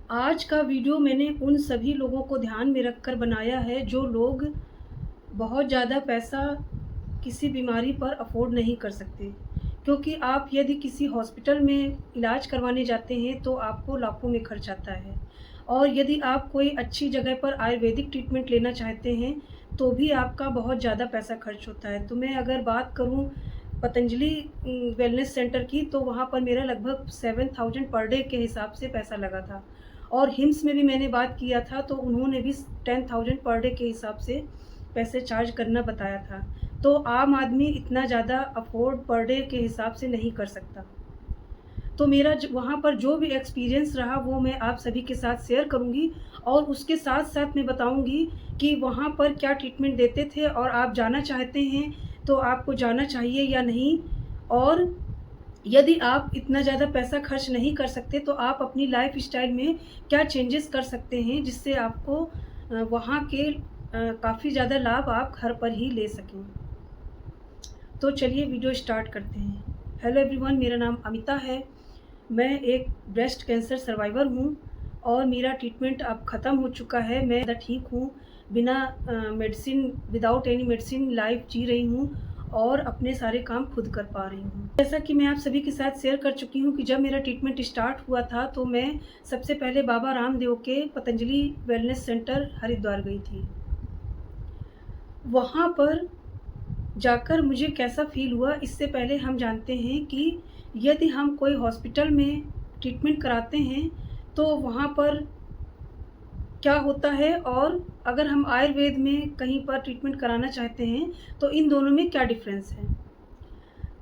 आज का वीडियो मैंने उन सभी लोगों को ध्यान में रखकर बनाया है जो लोग बहुत ज़्यादा पैसा किसी बीमारी पर अफ़ोर्ड नहीं कर सकते। क्योंकि आप यदि किसी हॉस्पिटल में इलाज करवाने जाते हैं तो आपको लाखों में खर्च आता है। और यदि आप कोई अच्छी जगह पर आयुर्वेदिक ट्रीटमेंट लेना चाहते हैं तो भी आपका बहुत ज़्यादा पैसा खर्च होता है। तो मैं अगर बात करूँ पतंजलि वेलनेस सेंटर की, तो वहाँ पर मेरा लगभग 7000 पर डे के हिसाब से पैसा लगा था। और हिम्स में भी मैंने बात किया था तो उन्होंने भी 10,000 पर डे के हिसाब से पैसे चार्ज करना बताया था। तो आम आदमी इतना ज़्यादा अफ़ोर्ड पर डे के हिसाब से नहीं कर सकता। तो मेरा वहाँ पर जो भी एक्सपीरियंस रहा वो मैं आप सभी के साथ शेयर करूँगी। और उसके साथ-साथ मैं बताऊँगी कि वहाँ पर क्या ट्रीटमेंट देते थे और आप जाना चाहते हैं तो आपको जाना चाहिए या नहीं। और यदि आप इतना ज़्यादा पैसा खर्च नहीं कर सकते तो आप अपनी लाइफ़स्टाइल में क्या चेंजेस कर सकते हैं जिससे आपको वहाँ के काफ़ी ज़्यादा लाभ आप घर पर ही ले सकें। तो चलिए वीडियो स्टार्ट करते हैं। हेलो एवरीवन, मेरा नाम अमिता है। मैं एक ब्रेस्ट कैंसर सर्वाइवर हूँ और मेरा ट्रीटमेंट अब ख़त्म हो चुका है। मैं ज़्यादा ठीक हूँ, बिना medicine, without any medicine life जी रही हूँ और अपने सारे काम खुद कर पा रही हूँ। जैसा कि मैं आप सभी के साथ शेयर कर चुकी हूँ कि जब मेरा ट्रीटमेंट स्टार्ट हुआ था तो मैं सबसे पहले बाबा रामदेव के पतंजलि वेलनेस सेंटर हरिद्वार गई थी। वहाँ पर जाकर मुझे कैसा फ़ील हुआ, इससे पहले हम जानते हैं कि यदि हम कोई हॉस्पिटल में ट्रीटमेंट कराते हैं तो वहाँ पर क्या होता है, और अगर हम आयुर्वेद में कहीं पर ट्रीटमेंट कराना चाहते हैं तो इन दोनों में क्या डिफ़रेंस है।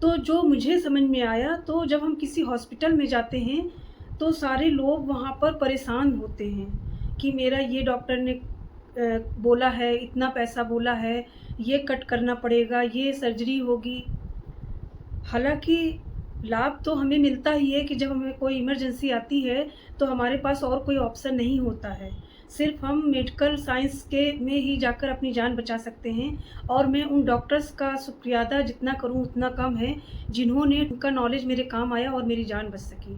तो जो मुझे समझ में आया, तो जब हम किसी हॉस्पिटल में जाते हैं तो सारे लोग वहाँ पर परेशान होते हैं कि मेरा ये डॉक्टर ने बोला है, इतना पैसा बोला है, ये कट करना पड़ेगा, ये सर्जरी होगी। हालाँकि लाभ तो हमें मिलता ही है कि जब हमें कोई इमरजेंसी आती है तो हमारे पास और कोई ऑप्शन नहीं होता है। सिर्फ़ हम मेडिकल साइंस के में ही जाकर अपनी जान बचा सकते हैं। और मैं उन डॉक्टर्स का शुक्रिया अदा जितना करूँ उतना कम है, जिन्होंने, उनका नॉलेज मेरे काम आया और मेरी जान बच सकी।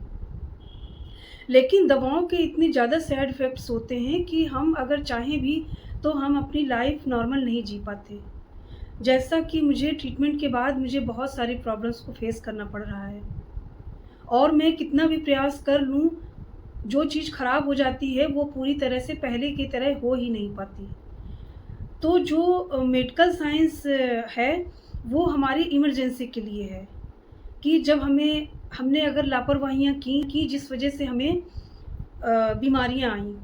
लेकिन दवाओं के इतने ज़्यादा साइड इफ़ेक्ट्स होते हैं कि हम अगर चाहें भी तो हम अपनी लाइफ़ नॉर्मल नहीं जी पाते। जैसा कि मुझे ट्रीटमेंट के बाद मुझे बहुत सारी प्रॉब्लम्स को फ़ेस करना पड़ रहा है। और मैं कितना भी प्रयास कर लूँ, जो चीज़ ख़राब हो जाती है वो पूरी तरह से पहले की तरह हो ही नहीं पाती। तो जो मेडिकल साइंस है वो हमारी इमरजेंसी के लिए है कि जब हमने अगर लापरवाहियाँ की जिस वज़ह से हमें बीमारियाँ आईं।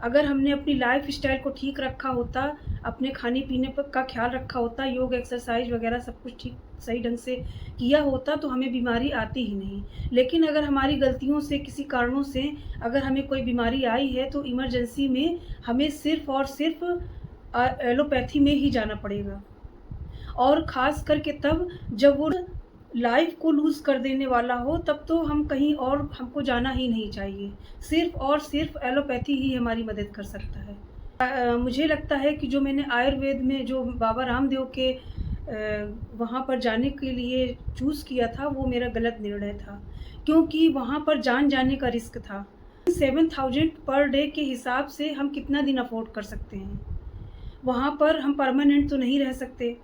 अगर हमने अपनी लाइफ़स्टाइल को ठीक रखा होता, अपने खाने-पीने पर का ख़्याल रखा होता, योग, एक्सरसाइज़ वग़ैरह सब कुछ ठीक सही ढंग से किया होता तो हमें बीमारी आती ही नहीं। लेकिन अगर हमारी गलतियों से, किसी कारणों से अगर हमें कोई बीमारी आई है तो इमरजेंसी में हमें सिर्फ़ और सिर्फ़ एलोपैथी में ही जाना पड़ेगा। और ख़ास करके तब जब वो लाइफ़ को लूज़ कर देने वाला हो, तब तो हम कहीं और, हमको जाना ही नहीं चाहिए। सिर्फ़ और सिर्फ़ एलोपैथी ही हमारी मदद कर सकता है। मुझे लगता है कि जो मैंने आयुर्वेद में जो बाबा रामदेव के वहाँ पर जाने के लिए चूज़ किया था वो मेरा गलत निर्णय था। क्योंकि वहाँ पर जान जाने का रिस्क था। 7000 पर डे के हिसाब से हम कितना दिन अफ़ोर्ड कर सकते हैं? वहाँ पर हम परमानेंट तो नहीं रह सकते।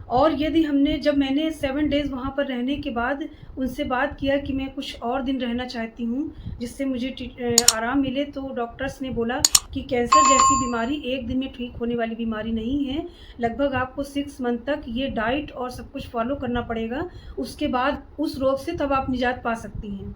और यदि जब मैंने 7 डेज़ वहाँ पर रहने के बाद उनसे बात किया कि मैं कुछ और दिन रहना चाहती हूँ, जिससे मुझे आराम मिले, तो डॉक्टर्स ने बोला कि कैंसर जैसी बीमारी 1 दिन में ठीक होने वाली बीमारी नहीं है। लगभग आपको 6 मंथ तक ये डाइट और सब कुछ फ़ॉलो करना पड़ेगा। उसके बाद उस रोग से तब आप निजात पा सकती हैं।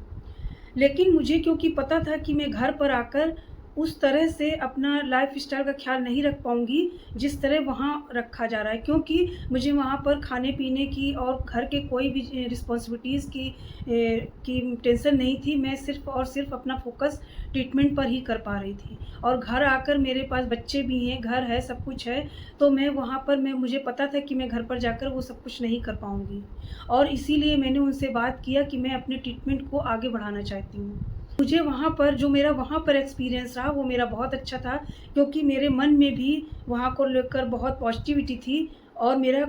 लेकिन मुझे क्योंकि पता था कि मैं घर पर आकर उस तरह से अपना लाइफ़स्टाइल का ख़्याल नहीं रख पाऊँगी, जिस तरह वहाँ रखा जा रहा है। क्योंकि मुझे वहाँ पर खाने-पीने की और घर के कोई भी रिस्पॉन्सिबिलिटीज़ की टेंशन नहीं थी। मैं सिर्फ़ और सिर्फ़ अपना फ़ोकस ट्रीटमेंट पर ही कर पा रही थी। और घर आकर मेरे पास बच्चे भी हैं, घर है, सब कुछ है, तो मैं वहाँ पर मुझे पता था कि मैं घर पर जाकर वो सब कुछ नहीं कर पाऊँगी। और इसीलिए मैंने उनसे बात किया कि मैं अपने ट्रीटमेंट को आगे बढ़ाना चाहती हूँ। मुझे वहाँ पर जो मेरा वहाँ पर एक्सपीरियंस रहा वो मेरा बहुत अच्छा था, क्योंकि मेरे मन में भी वहाँ को लेकर बहुत पॉज़िटिविटी थी और मेरा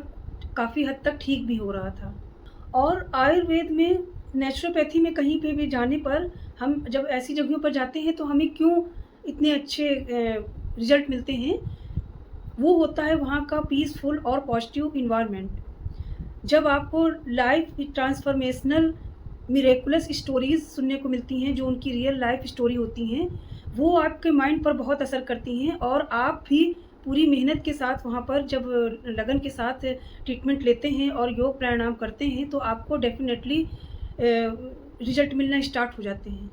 काफ़ी हद तक ठीक भी हो रहा था। और आयुर्वेद में नेचुरोपैथी में कहीं पे भी जाने पर हम जब ऐसी जगहों पर जाते हैं तो हमें क्यों इतने अच्छे रिज़ल्ट मिलते हैं, वो होता है वहाँ का पीसफुल और पॉजिटिव एनवायरनमेंट। जब आपको लाइफ ट्रांसफॉर्मेशनल मिरेकुलस स्टोरीज़ सुनने को मिलती हैं, जो उनकी रियल लाइफ स्टोरी होती हैं, वो आपके माइंड पर बहुत असर करती हैं और आप भी पूरी मेहनत के साथ वहाँ पर जब लगन के साथ ट्रीटमेंट लेते हैं और योग प्राणायाम करते हैं, तो आपको डेफ़िनेटली रिज़ल्ट मिलना स्टार्ट हो जाते हैं।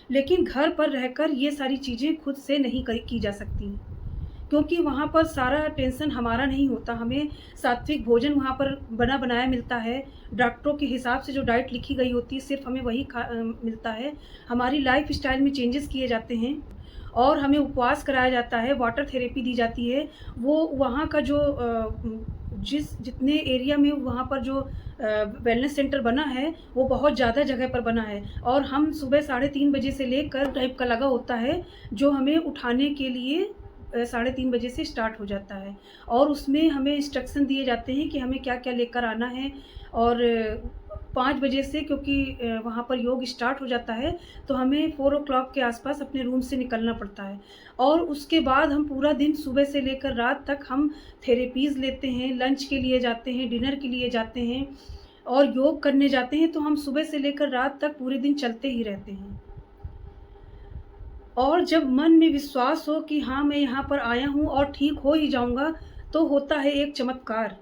लेकिन घर पर रहकर ये सारी चीज़ें खुद से नहीं की जा सकती, क्योंकि वहाँ पर सारा टेंशन हमारा नहीं होता। हमें सात्विक भोजन वहाँ पर बना बनाया मिलता है। डॉक्टरों के हिसाब से जो डाइट लिखी गई होती है सिर्फ़ हमें वही मिलता है। हमारी लाइफ़स्टाइल में चेंजेस किए जाते हैं और हमें उपवास कराया जाता है, वाटर थेरेपी दी जाती है। वो वहाँ का जो जितने एरिया में वहाँ पर जो वेलनेस सेंटर बना है, वो बहुत ज़्यादा जगह पर बना है और हम सुबह 3:30 बजे से लेकर टाइप का लगा होता है, जो हमें उठाने के लिए 3:30 बजे से स्टार्ट हो जाता है और उसमें हमें इंस्ट्रक्शन दिए जाते हैं कि हमें क्या-क्या लेकर आना है और 5 बजे से क्योंकि वहाँ पर योग स्टार्ट हो जाता है, तो हमें 4 ओ क्लॉक के आसपास अपने रूम से निकलना पड़ता है और उसके बाद हम पूरा दिन सुबह से लेकर रात तक हम थेरेपीज़ लेते हैं, लंच के लिए जाते हैं, डिनर के लिए जाते हैं और योग करने जाते हैं, तो हम सुबह से लेकर रात तक पूरे दिन चलते ही रहते हैं। और जब मन में विश्वास हो कि हाँ, मैं यहाँ पर आया हूँ और ठीक हो ही जाऊँगा, तो होता है एक चमत्कार।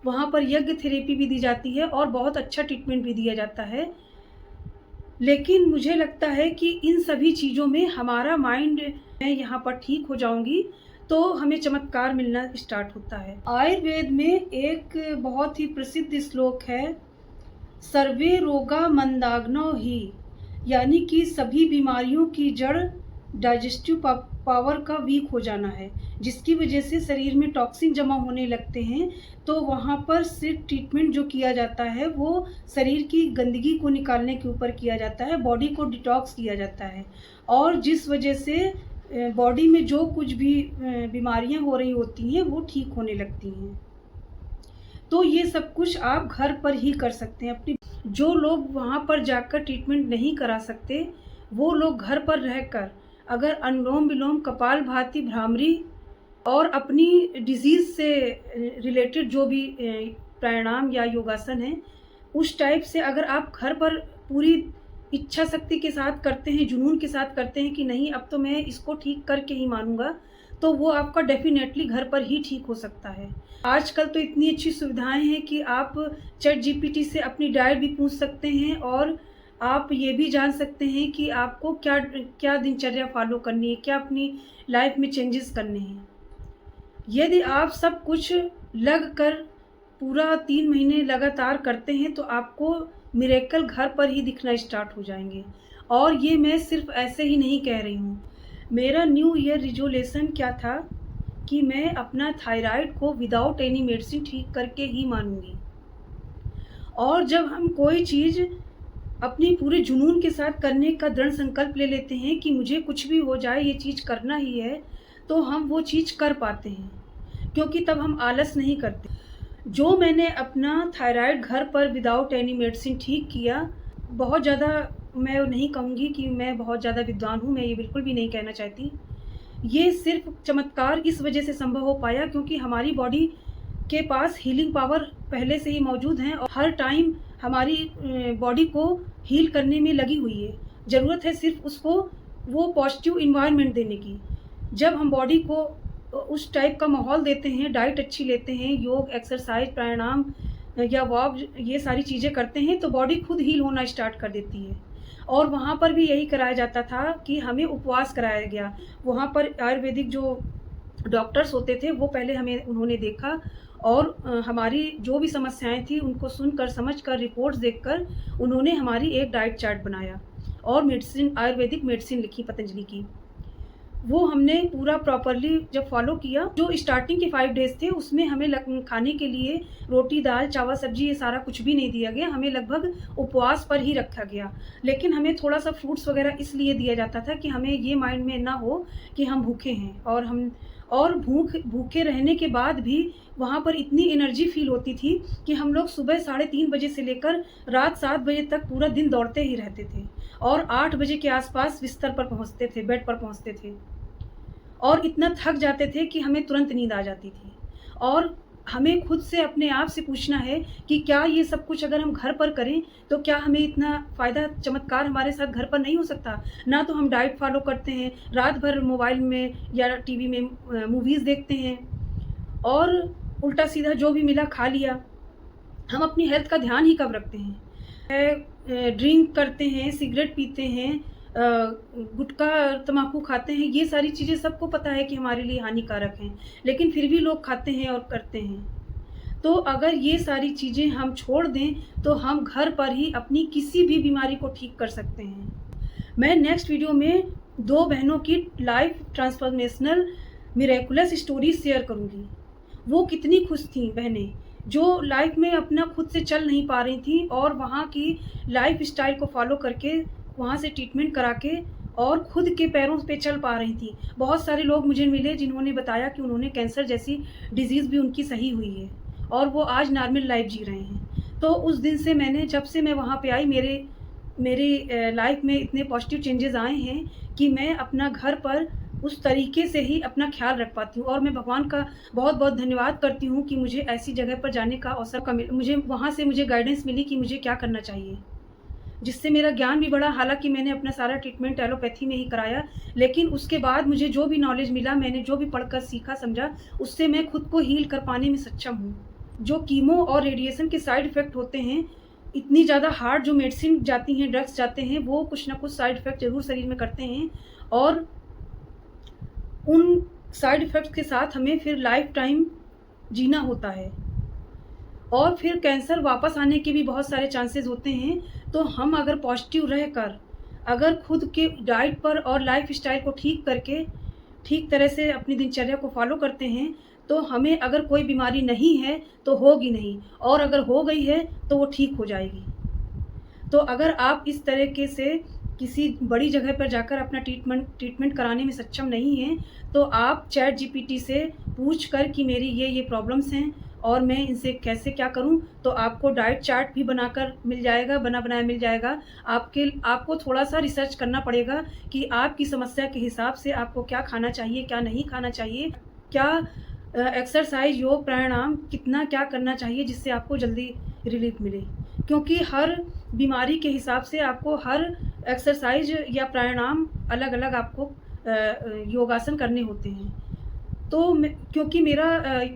वहाँ पर यज्ञ थेरेपी भी दी जाती है और बहुत अच्छा ट्रीटमेंट भी दिया जाता है। लेकिन मुझे लगता है कि इन सभी चीज़ों में हमारा माइंड, मैं यहाँ पर ठीक हो जाऊँगी, तो हमें चमत्कार मिलना स्टार्ट होता है। आयुर्वेद में एक बहुत ही प्रसिद्ध श्लोक है, सर्वे रोगा मंदाग्नो ही, यानी कि सभी बीमारियों की जड़ डाइजेस्टिव पावर का वीक हो जाना है, जिसकी वजह से शरीर में टॉक्सिन जमा होने लगते हैं। तो वहाँ पर सिर्फ ट्रीटमेंट जो किया जाता है वो शरीर की गंदगी को निकालने के ऊपर किया जाता है, बॉडी को डिटॉक्स किया जाता है और जिस वजह से बॉडी में जो कुछ भी बीमारियाँ हो रही होती हैं वो ठीक होने लगती हैं। तो ये सब कुछ आप घर पर ही कर सकते हैं। अपनी जो लोग वहाँ पर जाकर ट्रीटमेंट नहीं करा सकते, वो लोग घर पर रहकर अगर अनुलोम-विलोम, कपालभाति, भ्रामरी और अपनी डिज़ीज़ से रिलेटेड जो भी प्राणायाम या योगासन है, उस टाइप से अगर आप घर पर पूरी इच्छा शक्ति के साथ करते हैं, जुनून के साथ करते हैं कि नहीं अब तो मैं इसको ठीक करके ही मानूँगा, तो वो आपका डेफ़िनेटली घर पर ही ठीक हो सकता है। आजकल तो इतनी अच्छी सुविधाएँ हैं कि आप चैट जीपीटी से अपनी डाइट भी पूछ सकते हैं और आप ये भी जान सकते हैं कि आपको क्या क्या दिनचर्या फ़ॉलो करनी है, क्या अपनी लाइफ़ में चेंजेस करने हैं। यदि आप सब कुछ लग कर पूरा 3 महीने लगातार करते हैं, तो आपको मिरेकल घर पर ही दिखना स्टार्ट हो जाएँगे। और ये मैं सिर्फ़ ऐसे ही नहीं कह रही हूँ। मेरा न्यू ईयर रिज़ोल्यूशन क्या था कि मैं अपना थायराइड को विदाउट एनी मेडिसिन ठीक करके ही मानूँगी। और जब हम कोई चीज़ अपनी पूरे जुनून के साथ करने का दृढ़ संकल्प ले लेते हैं कि मुझे कुछ भी हो जाए ये चीज़ करना ही है, तो हम वो चीज़ कर पाते हैं, क्योंकि तब हम आलस नहीं करते। जो मैंने अपना थायराइड घर पर विदाउट एनी मेडिसिन ठीक किया, बहुत ज़्यादा मैं नहीं कहूँगी कि मैं बहुत ज़्यादा विद्वान हूँ, मैं ये बिल्कुल भी नहीं कहना चाहती। ये सिर्फ़ चमत्कार इस वजह से संभव हो पाया क्योंकि हमारी बॉडी के पास हीलिंग पावर पहले से ही मौजूद हैं और हर टाइम हमारी बॉडी को हील करने में लगी हुई है। ज़रूरत है सिर्फ़ उसको वो पॉजिटिव एनवायरनमेंट देने की। जब हम बॉडी को उस टाइप का माहौल देते हैं, डाइट अच्छी लेते हैं, योग, एक्सरसाइज़, प्राणायाम या वॉक ये सारी चीज़ें करते हैं, तो बॉडी खुद हील होना स्टार्ट कर देती है। और वहाँ पर भी यही कराया जाता था कि हमें उपवास कराया गया। वहाँ पर आयुर्वेदिक जो डॉक्टर्स होते थे, वो पहले हमें उन्होंने देखा और हमारी जो भी समस्याएँ थी, उनको सुनकर, समझकर, रिपोर्ट्स देखकर उन्होंने हमारी एक डाइट चार्ट बनाया और मेडिसिन, आयुर्वेदिक मेडिसिन लिखी पतंजलि की। वो हमने पूरा प्रॉपरली जब फ़ॉलो किया, जो स्टार्टिंग के 5 डेज़ थे उसमें हमें खाने के लिए रोटी, दाल, चावल, सब्ज़ी ये सारा कुछ भी नहीं दिया गया, हमें लगभग उपवास पर ही रखा गया। लेकिन हमें थोड़ा-सा फ्रूट्स वग़ैरह इसलिए दिया जाता था कि हमें ये माइंड में ना हो कि हम भूखे हैं और भूखे रहने के बाद भी वहाँ पर इतनी एनर्जी फ़ील होती थी कि हम लोग सुबह 3:30 बजे से लेकर रात 7 बजे तक पूरा दिन दौड़ते ही रहते थे और 8 बजे के आस-पास बिस्तर पर पहुँचते थे, बेड पर पहुँचते थे और इतना थक जाते थे कि हमें तुरंत नींद आ जाती थी। और हमें खुद से अपने आप से पूछना है कि क्या ये सब कुछ अगर हम घर पर करें, तो क्या हमें इतना फ़ायदा चमत्कार हमारे साथ घर पर नहीं हो सकता? ना तो हम डाइट फ़ॉलो करते हैं, रात भर मोबाइल में या टीवी में मूवीज़ देखते हैं और उल्टा-सीधा जो भी मिला खा लिया। हम अपनी हेल्थ का ध्यान ही कब रखते हैं? ड्रिंक करते हैं, सिगरेट पीते हैं, गुटखा, तम्बाकू खाते हैं, ये सारी चीज़ें सबको पता है कि हमारे लिए हानिकारक हैं, लेकिन फिर भी लोग खाते हैं और करते हैं। तो अगर ये सारी चीज़ें हम छोड़ दें, तो हम घर पर ही अपनी किसी भी बीमारी को ठीक कर सकते हैं। मैं नेक्स्ट वीडियो में 2 बहनों की life transformational miraculous story share करूँगी। वो कितनी खुश थीं बहनें, जो लाइफ में अपना खुद से चल नहीं पा रही थीं और वहाँ की लाइफ स्टाइल को फ़ॉलो करके वहाँ से ट्रीटमेंट करा के और खुद के पैरों पे चल पा रही थी। बहुत सारे लोग मुझे मिले जिन्होंने बताया कि उन्होंने कैंसर जैसी डिज़ीज़ भी उनकी सही हुई है और वो आज नॉर्मल लाइफ जी रहे हैं। तो उस दिन से जब से मैं वहाँ पे आई, मेरी लाइफ में इतने पॉजिटिव चेंजेस आए हैं कि मैं अपना घर पर उस तरीके से ही अपना ख़्याल रख पाती हूँ और मैं भगवान का बहुत-बहुत धन्यवाद करती हूँ कि मुझे ऐसी जगह पर जाने का अवसर मुझे वहाँ से मुझे गाइडेंस मिली कि मुझे क्या करना चाहिए। जिससे मेरा ज्ञान भी बढ़ा, हालाँकि मैंने अपना सारा ट्रीटमेंट एलोपैथी में ही कराया, लेकिन उसके बाद मुझे जो भी नॉलेज मिला, मैंने जो भी पढ़कर सीखा समझा, उससे मैं खुद को हील कर पाने में सक्षम हूँ। जो कीमो और रेडिएशन के साइड इफ़ेक्ट होते हैं, इतनी ज़्यादा हार्ड जो मेडिसिन जाती हैं, ड्रग्स जाते हैं, वो कुछ ना कुछ साइड इफ़ेक्ट ज़रूर शरीर में करते हैं और उन साइड इफ़ेक्ट्स के साथ हमें फिर लाइफ़ टाइम जीना होता है। और फिर कैंसर वापस आने के भी बहुत सारे चांसेस होते हैं। तो हम अगर पॉजिटिव रहकर, अगर खुद के डाइट पर और लाइफ़स्टाइल को ठीक करके, ठीक तरह से अपनी दिनचर्या को फ़ॉलो करते हैं, तो हमें अगर कोई बीमारी नहीं है, तो होगी नहीं और अगर हो गई है, तो वो ठीक हो जाएगी। तो अगर आप इस तरीके से किसी बड़ी जगह पर जाकर अपना ट्रीटमेंट कराने में सक्षम नहीं हैं, तो आप चैट जीपीटी से पूछ कर कि मेरी ये प्रॉब्लम्स हैं और मैं इनसे कैसे क्या करूं, तो आपको डाइट चार्ट भी बनाकर मिल जाएगा, बना-बनाया मिल जाएगा। आपको थोड़ा-सा रिसर्च करना पड़ेगा कि आपकी समस्या के हिसाब से आपको क्या खाना चाहिए, क्या नहीं खाना चाहिए, क्या एक्सरसाइज़, योग, प्राणायाम कितना क्या करना चाहिए जिससे आपको जल्दी रिलीफ़ मिले। क्योंकि हर बीमारी के हिसाब से आपको हर एक्सरसाइज़ या प्राणायाम अलग-अलग आपको योगासन करने होते हैं। तो क्योंकि मेरा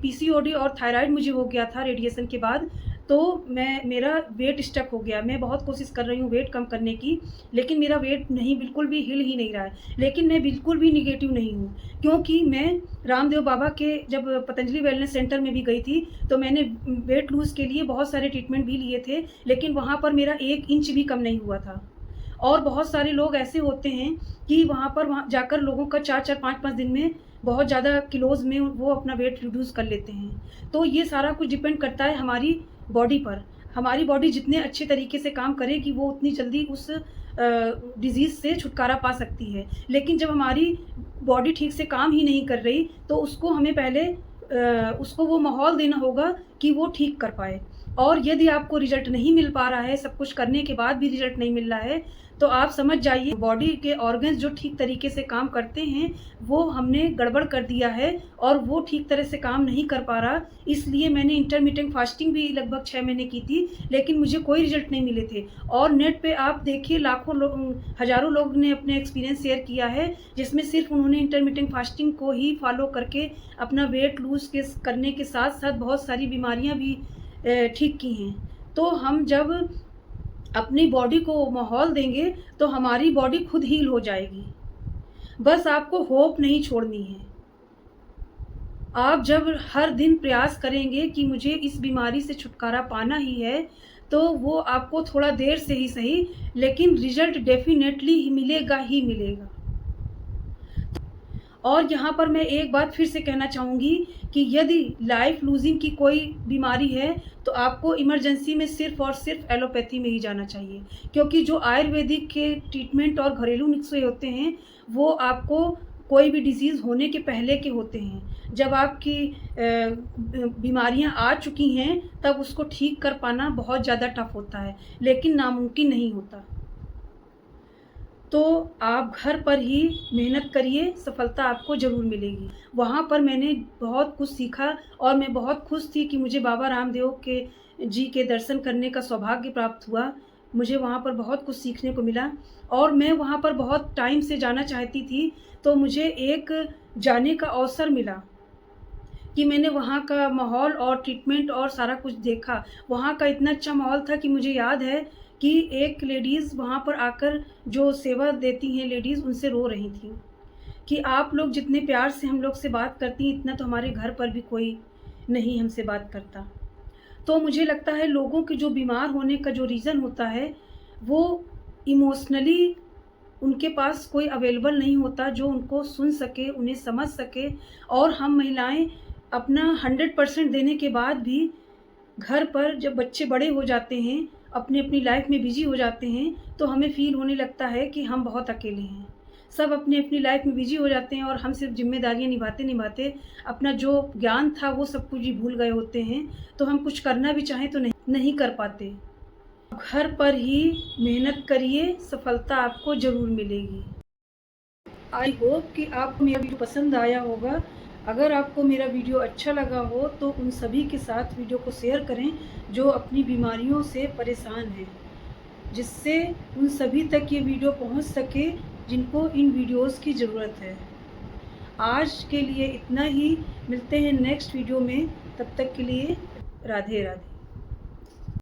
पीसीओडी और थायराइड मुझे हो गया था रेडिएशन के बाद, तो मेरा वेट स्टक हो गया। मैं बहुत कोशिश कर रही हूँ वेट कम करने की, लेकिन मेरा वेट बिल्कुल भी हिल ही नहीं रहा है। लेकिन मैं बिल्कुल भी नेगेटिव नहीं हूँ, क्योंकि मैं रामदेव बाबा के जब पतंजलि वेलनेस सेंटर में भी गई थी, तो मैंने वेट लूज़ के लिए बहुत सारे ट्रीटमेंट भी लिए थे, लेकिन वहाँ पर मेरा 1 इंच भी कम नहीं हुआ था। और बहुत सारे लोग ऐसे होते हैं कि वहाँ जाकर लोगों का 4-4, 5-5 दिन में बहुत ज़्यादा किलोज़ में वो अपना वेट रिड्यूस कर लेते हैं। तो ये सारा कुछ डिपेंड करता है हमारी बॉडी पर। हमारी बॉडी जितने अच्छे तरीके से काम करेगी, वो उतनी जल्दी उस डिज़ीज़ से छुटकारा पा सकती है। लेकिन जब हमारी बॉडी ठीक से काम ही नहीं कर रही, तो उसको हमें पहले उसको वो माहौल देना होगा कि वो ठीक कर पाए। और यदि आपको रिज़ल्ट नहीं मिल पा रहा है, सब कुछ करने के बाद भी रिज़ल्ट नहीं मिल रहा है, तो आप समझ जाइए बॉडी के ऑर्गन्स जो ठीक तरीके से काम करते हैं, वो हमने गड़बड़ कर दिया है और वो ठीक तरह से काम नहीं कर पा रहा। इसलिए मैंने इंटरमिटेंट फास्टिंग भी लगभग 6 महीने की थी, लेकिन मुझे कोई रिज़ल्ट नहीं मिले थे। और नेट पे आप देखिए लाखों लोग, हज़ारों लोग ने अपने एक्सपीरियंस शेयर किया है, जिसमें सिर्फ़ उन्होंने इंटरमिटेंट फास्टिंग को ही फ़ॉलो करके अपना वेट लूज़ करने के साथ-साथ बहुत सारी बीमारियाँ भी ठीक की हैं। तो हम जब अपनी बॉडी को माहौल देंगे, तो हमारी बॉडी खुद हील हो जाएगी। बस आपको होप नहीं छोड़नी है। आप जब हर दिन प्रयास करेंगे कि मुझे इस बीमारी से छुटकारा पाना ही है, तो वो आपको थोड़ा देर से ही सही, लेकिन रिज़ल्ट डेफ़िनेटली मिलेगा ही मिलेगा। और यहाँ पर मैं एक बात फिर से कहना चाहूँगी कि यदि लाइफ लूज़िंग की कोई बीमारी है, तो आपको इमरजेंसी में सिर्फ़ और सिर्फ़ एलोपैथी में ही जाना चाहिए। क्योंकि जो आयुर्वेदिक के ट्रीटमेंट और घरेलू नुस्खे होते हैं, वो आपको कोई भी डिज़ीज़ होने के पहले के होते हैं। जब आपकी बीमारियाँ आ चुकी हैं, तब उसको ठीक कर पाना बहुत ज़्यादा टफ़ होता है, लेकिन नामुमकिन नहीं होता। तो आप घर पर ही मेहनत करिए, सफलता आपको ज़रूर मिलेगी। वहाँ पर मैंने बहुत कुछ सीखा और मैं बहुत खुश थी कि मुझे बाबा रामदेव जी के दर्शन करने का सौभाग्य प्राप्त हुआ। मुझे वहाँ पर बहुत कुछ सीखने को मिला और मैं वहाँ पर बहुत टाइम से जाना चाहती थी, तो मुझे एक जाने का अवसर मिला कि मैंने वहाँ का माहौल और ट्रीटमेंट और सारा कुछ देखा। वहाँ का इतना अच्छा माहौल था कि मुझे याद है कि एक लेडीज़ वहाँ पर आकर जो सेवा देती हैं लेडीज़, उनसे रो रही थीं कि आप लोग जितने प्यार से हम लोग से बात करती हैं, इतना तो हमारे घर पर भी कोई नहीं हमसे बात करता। तो मुझे लगता है लोगों के जो बीमार होने का जो रीज़न होता है, वो इमोशनली उनके पास कोई अवेलेबल नहीं होता जो उनको सुन सके, उन्हें समझ सके। और हम महिलाएँ अपना 100% देने के बाद भी घर पर जब बच्चे बड़े हो जाते हैं, अपनी-अपनी लाइफ़ में बिज़ी हो जाते हैं, तो हमें फ़ील होने लगता है कि हम बहुत अकेले हैं। सब अपनी-अपनी लाइफ़ में बिज़ी हो जाते हैं और हम सिर्फ़ ज़िम्मेदारियाँ निभाते-निभाते अपना जो ज्ञान था वो सब कुछ ही भूल गए होते हैं, तो हम कुछ करना भी चाहें तो नहीं कर पाते। घर पर ही मेहनत करिए, सफलता आपको ज़रूर मिलेगी। आई होप कि आपको मेरा वीडियो पसंद आया होगा। अगर आपको मेरा वीडियो अच्छा लगा हो तो उन सभी के साथ वीडियो को शेयर करें जो अपनी बीमारियों से परेशान हैं, जिससे उन सभी तक ये वीडियो पहुंच सके जिनको इन वीडियोस की ज़रूरत है। आज के लिए इतना ही, मिलते हैं नेक्स्ट वीडियो में, तब तक के लिए राधे राधे।